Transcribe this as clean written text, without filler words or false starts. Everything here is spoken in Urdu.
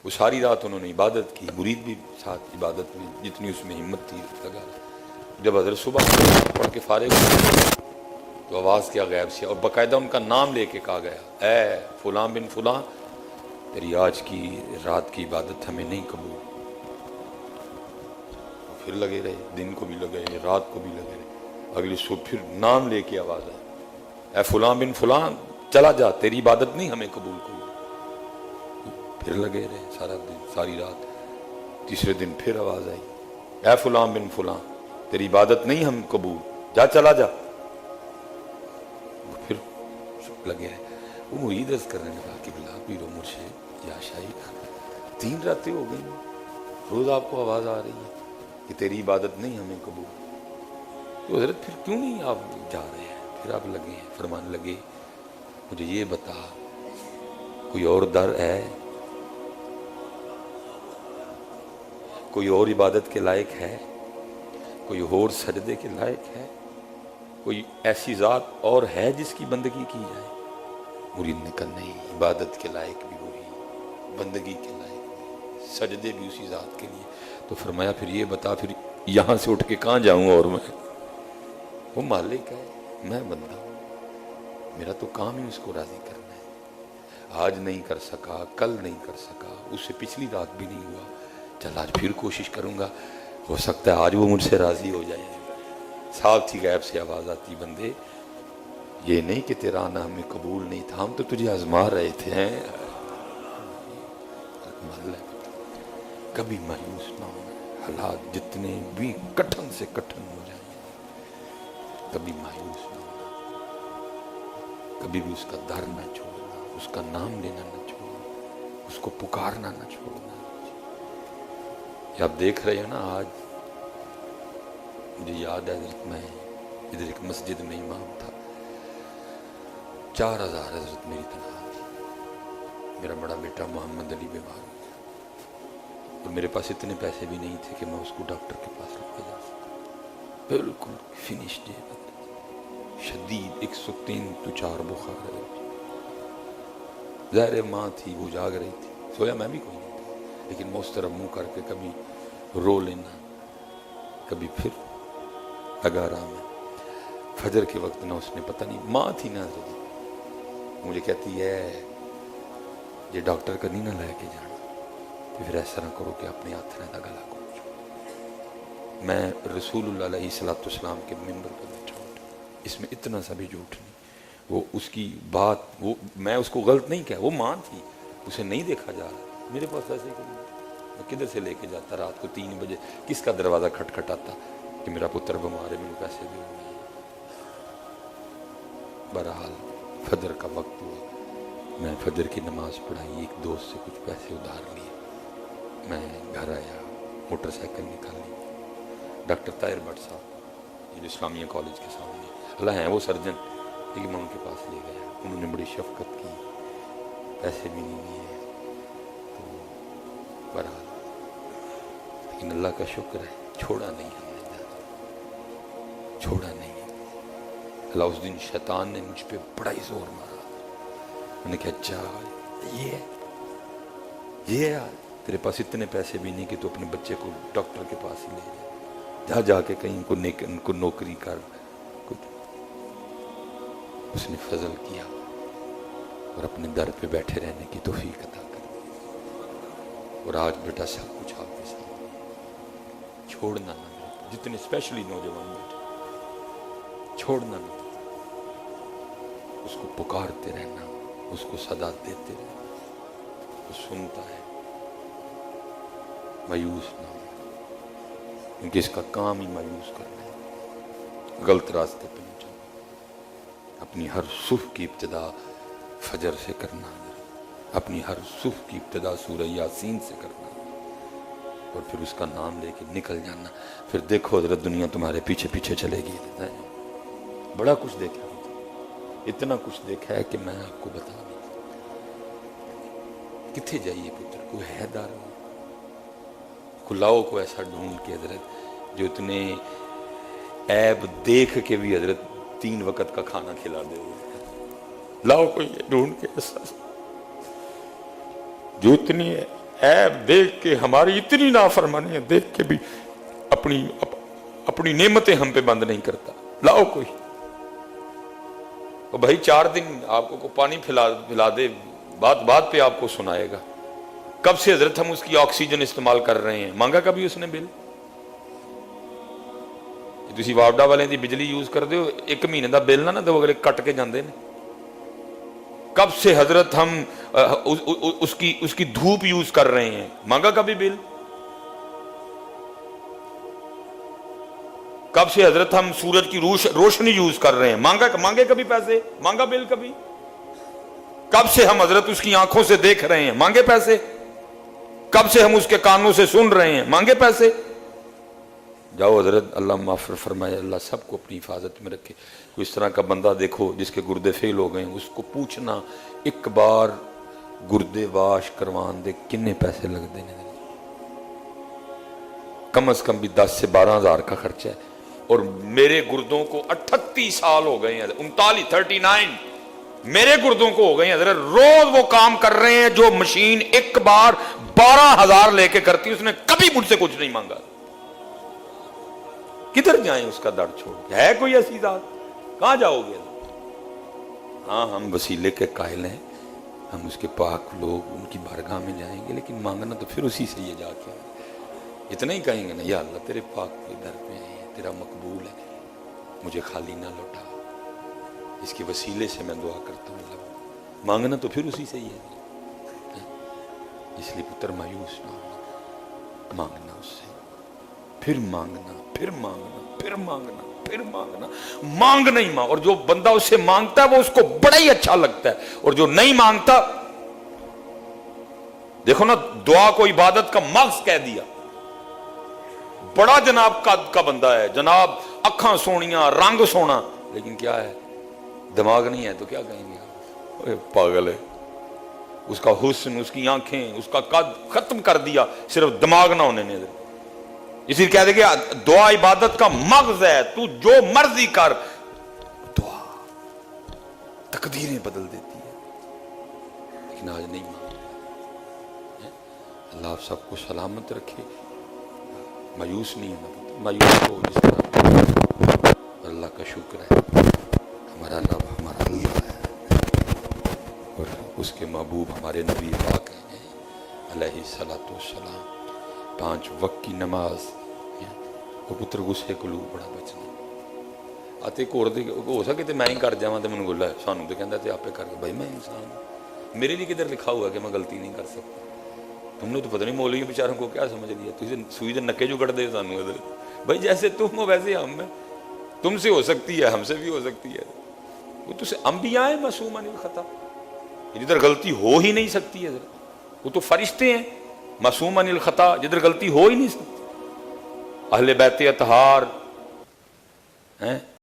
وہ ساری رات انہوں نے عبادت کی، مرید بھی ساتھ عبادت میں جتنی اس میں ہمت تھی لگا۔ جب حضرت صبح پڑھ کے فارغ ہوئے تو آواز کیا غیب سے، اور باقاعدہ ان کا نام لے کے کہا گیا، اے فلاں بن فلاں، تیری آج کی رات کی عبادت ہمیں نہیں قبول۔ پھر لگے رہے، دن کو بھی لگے رہے، رات کو بھی لگے رہے، اگلی صبح پھر نام لے کے آواز آئی، اے فلاں بن فلاں چلا جا، تیری عبادت نہیں ہمیں قبول کوئی۔ پھر لگے رہے سارا دن ساری رات، تیسرے دن پھر آواز آئی، اے فلاں بن فلاں تیری عبادت نہیں ہم قبول، جا چلا جا۔ پھر لگے رہے، وہ مرید عرض کرنے لگا کہ بلا پیر و مرشد یا شاہی 3 راتیں ہو گئی، روز آپ کو آواز آ رہی ہے کہ تیری عبادت نہیں ہمیں قبول، تو حضرت پھر کیوں نہیں آپ جا رہے ہیں؟ پھر آپ لگے ہیں فرمانے لگے، مجھے یہ بتا کوئی اور در ہے، کوئی اور عبادت کے لائق ہے، کوئی اور سجدے کے لائق ہے، کوئی ایسی ذات اور ہے جس کی بندگی کی جائے؟ مرید نے کہا نہیں، عبادت کے لائق بھی وہی، بندگی کے لائق بھی، سجدے بھی اسی ذات کے لیے۔ تو فرمایا پھر یہ بتا، پھر یہاں سے اٹھ کے کہاں جاؤں؟ اور میں، وہ مالک ہے، میں بندہ ہوں، میرا تو کام ہی اس کو راضی کرنا ہے۔ آج نہیں کر سکا، کل نہیں کر سکا، اس سے پچھلی رات بھی نہیں ہوا، چل آج پھر کوشش کروں گا، ہو سکتا ہے آج وہ مجھ سے راضی ہو جائے۔ صاحب تھی غیب سے آواز آتی، بندے یہ نہیں کہ تیرا آنا ہمیں قبول نہیں تھا، ہم تو تجھے آزما رہے تھے ہیں۔ کبھی مایوس نہ ہونا، حالات جتنے بھی کٹھن سے کٹھن ہو جائیں، کبھی مایوس نہ ہونا، کبھی بھی اس کا در نہ چھوڑنا، اس کا نام لینا نہ چھوڑنا، اس کو پکارنا نہ چھوڑنا۔ یہ آپ دیکھ رہے ہیں نا، آج مجھے یاد ہے حضرت میں ادھر ایک مسجد میں امام تھا، 4000 حضرت میری تنخواہ تھی، میرا بڑا بیٹا محمد علی بیمار ہو گیا، اور میرے پاس اتنے پیسے بھی نہیں تھے کہ میں اس کو ڈاکٹر کے پاس لے کے جا سکتا، بالکل فنش ڈے، شدید 103 تو 4 بخار ہے، ظاہر ماں تھی وہ جاگ رہی تھی، سویا میں بھی کوئی نہیں تھا، لیکن میں اس طرح منہ کر کے کبھی رو لینا، کبھی پھر لگا رہا میں۔ فجر کے وقت نہ اس نے پتہ نہیں، ماں تھی نا، مجھے کہتی ہے یہ ڈاکٹر کا نہیں نہ لے کے جانا، تو پھر ایسا نہ کرو کہ اپنے ہاتھ رہتا گلا کو۔ میں رسول اللہ علیہ الصلوۃ والسلام کے ممبر پر بیٹھا ہوں، اس میں اتنا سا بھی جھوٹ نہیں، وہ اس کی بات، وہ میں اس کو غلط نہیں کہا، وہ ماں تھی، اسے نہیں دیکھا جا رہا، میرے پاس ایسے کوئی نہیں، میں کدھر سے لے کے جاتا رات کو 3 بجے، کس کا دروازہ کھٹکھٹاتا کہ میرا پتر بیمار ہے، میرے پیسے بھی ہوئے ہیں۔ بہرحال فجر کا وقت ہوا، میں فجر کی نماز پڑھائی، ایک دوست سے کچھ پیسے ادھار لیے، میں گھر آیا، موٹر سائیکل نکالی، ڈاکٹر طاہر بٹ صاحب جو اسلامیہ کالج کے سامنے اللہ ہیں وہ سرجن، لیکن میں ان کے پاس لے گیا، انہوں نے بڑی شفقت کی، پیسے بھی نہیں دیے، تو بہرحال لیکن اللہ کا شکر ہے چھوڑا نہیں ہم نے، جانا چھوڑا نہیں۔ اللہ اس دن شیطان نے مجھ پہ بڑا ہی زور مارا، میں نے کہا اچھا یہ ہے، تیرے پاس اتنے پیسے بھی نہیں کہ تو اپنے بچے کو ڈاکٹر کے پاس ہی لے جا کے کہیں ان کو نوکری کر کچھ۔ اس نے فضل کیا اور اپنے در پہ بیٹھے رہنے کی توفیق عطا کر دی، اور آج بیٹا سب کچھ آپ کے سامنے، چھوڑنا نہ، جتنے اسپیشلی نوجوان بیٹے، چھوڑنا نہ، اس کو پکارتے رہنا، اس کو صدا دیتے رہنا، وہ سنتا ہے، مایوس نہ ہو، کیونکہ اس کا کام ہی مایوس کرنا ہے، غلط راستے پہ نہیں چلنا۔ اپنی ہر صبح کی ابتدا فجر سے کرنا، اپنی ہر صبح کی ابتدا سورہ یاسین سے کرنا، اور پھر اس کا نام لے کے نکل جانا، پھر دیکھو حضرت دنیا تمہارے پیچھے پیچھے چلے گی۔ بڑا کچھ دیکھا، اتنا کچھ دیکھا ہے کہ میں آپ کو بتا نہیں سکتا۔ کتنے جائیے پتر کو ہے دار، کلاؤ کو ایسا ڈھونڈ کے حضرت جو اتنے عیب دیکھ کے بھی حضرت 3 وقت کا کھانا کھلا دے، لاؤ کوئی ڈھونڈ کے ایسا جو اتنی اے دیکھ کے ہماری اتنی نافرمانی ہے، دیکھ کے بھی اپنی نعمتیں ہم پہ بند نہیں کرتا، لاؤ کوئی تو بھائی 4 دن آپ کو پانی پھلا دے، بات پہ آپ کو سنائے گا۔ کب سے حضرت ہم اس کی آکسیجن استعمال کر رہے ہیں، مانگا کبھی اس نے بل؟ تسی واپڈا والے دی بجلی یوز کر دے ہو، 1 مہینے دا بل نہ دو، اگلے کٹ کے جاندے نے۔ کب سے حضرت ہم اس کی دھوپ یوز کر رہے ہیں، مانگا کبھی بل؟ کب سے حضرت ہم سورج کی روشنی یوز کر رہے ہیں، مانگے کبھی پیسے؟ مانگا بل کبھی؟ کب سے ہم حضرت اس کی آنکھوں سے دیکھ رہے ہیں، مانگے پیسے؟ کب سے ہم اس کے کانوں سے سن رہے ہیں، مانگے پیسے؟ جاؤ حضرت اللہ معاف فرمائے، اللہ سب کو اپنی حفاظت میں رکھے۔ اس طرح کا بندہ دیکھو جس کے گردے فیل ہو گئے، اس کو پوچھنا ایک بار گردے واش کروان دے کنے پیسے لگ دے، کم از کم بھی 10 سے 12 ہزار کا خرچہ ہے۔ اور میرے گردوں کو 38 سال ہو گئے ہیں، 39 میرے گردوں کو ہو گئے ہیں حضرت، روز وہ کام کر رہے ہیں جو مشین ایک بار 12,000 لے کے کرتی، اس نے کبھی مجھ سے کچھ نہیں مانگا۔ کدھر جائیں اس کا در چھوڑ کے؟ ہے کوئی ایسی ذات؟ کہاں جاؤ گے؟ ہاں ہم وسیلے کے قائل ہیں، ہم اس کے پاک لوگ ان کی بارگاہ میں جائیں گے، لیکن مانگنا تو پھر اسی سے یہ جا کے اتنا ہی کہیں گے نا، یا اللہ تیرے پاک کے در پہ ہے، تیرا مقبول ہے، مجھے خالی نہ لوٹا، اس کے وسیلے سے میں دعا کرتا ہوں اللہ۔ مانگنا تو پھر اسی سے ہی ہے، اس لیے پتر مایوس نہ ہونا، مانگنا اس سے، پھر مانگنا، پھر مانگنا، پھر مانگنا، پھر مانگنا، مانگنا ہی مانگ۔ اور جو بندہ اس سے مانگتا ہے وہ اس کو بڑا ہی اچھا لگتا ہے، اور جو نہیں مانگتا، دیکھو نا دعا کو عبادت کا مغز کہہ دیا، بڑا جناب کا بندہ ہے، جناب اکھاں سونیاں، رنگ سونا، لیکن کیا ہے دماغ نہیں ہے تو کیا کہیں گے پاگل ہے۔ اس کا حسن، اس کی آنکھیں، اس کا قد ختم کر دیا صرف دماغ نہ ہونے نے۔ اسی لیے کہہ دے گا دعا عبادت کا مغز ہے، تو جو مرضی کر، دعا تقدیریں بدل دیتی ہے، لیکن آج نہیں مانگ۔ اللہ آپ سب کو سلامت رکھے، مایوس نہیں ہونا، مایوس ہو جس طرح اللہ کا شکر ہے، ہمارا رب ہمارا اللہ ہے، اور اس کے محبوب ہمارے نبی پاک ہیں علیہ الصلوۃ والسلام۔ 5 وقت کی نماز، وہ پتر غصے کو بڑا بچنا آتے کو ہو سکے تو میں ہی کر جاواں تے مینوں گلا سانوں تے کہندا تے آپے کر کے، بھائی میں انسان ہوں، میرے لیے کدھر لکھا ہوا کہ میں غلطی نہیں کر سکتا؟ تم نے تو پتہ نہیں مولوی بیچاروں کو کیا سمجھ لیا، تجھے سوئی دے نکے جو کٹ دے سانوں حضرت، بھائی جیسے تم ہو ویسے ہم ہیں، تم سے ہو سکتی ہے، ہم سے بھی ہو سکتی ہے، وہ تو انبیاء ہیں معصوم عن الخطا، جدھر غلطی ہو ہی نہیں سکتی ہے حضرت، وہ تو فرشتے ہیں معصوم عن الخطا، جدھر غلطی ہو ہی نہیں سکتی، اہل بیت اطہار ہیں۔